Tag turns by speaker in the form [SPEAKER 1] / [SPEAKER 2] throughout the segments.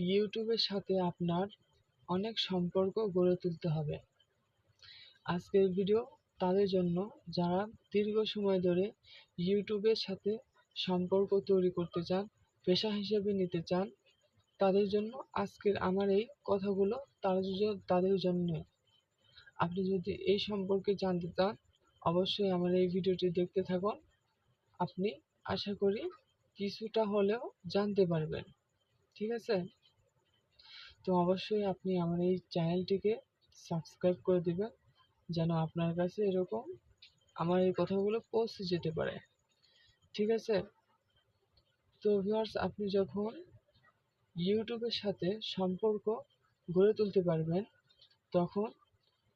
[SPEAKER 1] ইউটিউবের সাথে আপনার অনেক সম্পর্ক গড়ে তুলতে হবে। আজকের ভিডিও তাদের জন্য যারা দীর্ঘ সময় ধরে ইউটিউবের সাথে সম্পর্ক তৈরি করতে চান, পেশা হিসেবে নিতে চান, তাদের জন্য আজকের আমার এই কথাগুলো তাদের জন্য। আপনি যদি এই সম্পর্কে জানতে চান, অবশ্যই আমার এই ভিডিওটি দেখতে থাকুন। আপনি আশা করি কিছুটা হলেও জানতে পারবেন। ঠিক আছে? তো অবশ্যই আপনি আমার এই চ্যানেলটিকে সাবস্ক্রাইব করে দিবেন, যেন আপনার কাছে এরকম আমার এই কথাগুলো পৌঁছে যেতে পারে। ঠিক আছে? তো ভিউয়ার্স, আপনি যখন ইউটিউবের সাথে সম্পর্ক গড়ে তুলতে পারবেন, তখন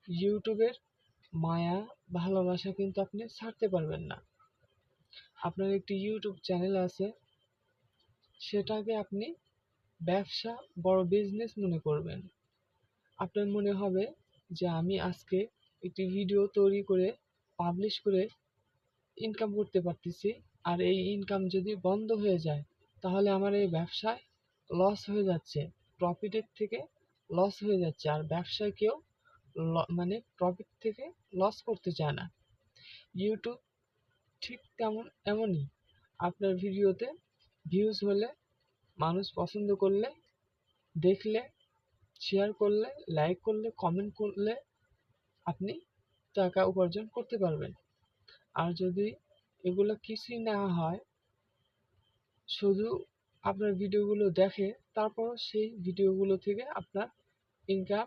[SPEAKER 1] ইউটিউবের মায়া ভালোবাসা কিন্তু আপনি ছাড়তে পারবেন না। আপনার একটি ইউটিউব চ্যানেল আছে, সেটাকে আপনি ব্যবসা, বড় বিজনেস মনে করবেন। আপনার মনে হবে যে আমি আজকে একটি ভিডিও তৈরি করে পাবলিশ করে ইনকাম করতে পারতেছি, আর এই ইনকাম যদি বন্ধ হয়ে যায় তাহলে আমার এই ব্যবসায় লস হয়ে যাচ্ছে, প্রফিটের থেকে লস হয়ে যাচ্ছে। আর ব্যবসায় কেউ মানে প্রফিট থেকে লস করতে চায় না। ইউটিউব ঠিক এমনই। আপনার ভিডিওতে ভিউজ হলে, মানুষ পছন্দ করলে, দেখলে, শেয়ার করলে, লাইক করলে, কমেন্ট করলে আপনি টাকা উপার্জন করতে পারবেন। আর যদি এগুলো কিছুই না হয়, শুধু আপনার ভিডিওগুলো দেখে, তারপরও সেই ভিডিওগুলো থেকে আপনার ইনকাম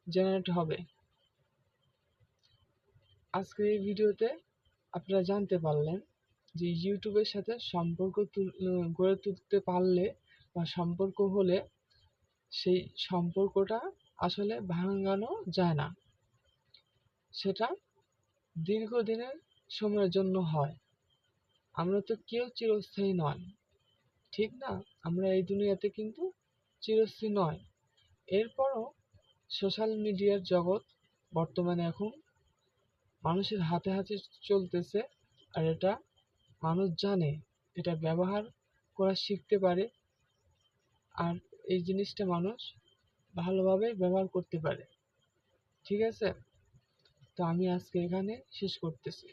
[SPEAKER 1] জেনারেট হবে। আজকের এই ভিডিওতে আপনারা জানতে পারলেন যে ইউটিউবের সাথে সম্পর্ক গড়ে তুলতে পারলে বা সম্পর্ক হলে সেই সম্পর্কটা আসলে ভাঙানো যায় না। সেটা দীর্ঘদিনের সময়ের জন্য হয়। আমরা তো কেউ চিরস্থায়ী নয়, ঠিক না? আমরা এই দুনিয়াতে কিন্তু চিরস্থায়ী নয়। এরপরও সোশ্যাল মিডিয়ার জগৎ বর্তমানে এখন মানুষের হাতে হাতে চলতেছে, আর এটা মানুষ জানে, এটা ব্যবহার করা শিখতে পারে, আর এই জিনিসটা মানুষ ভালোভাবে ব্যবহার করতে পারে। ঠিক আছে? তো আমি আজকে এখানে শেষ করতেছি।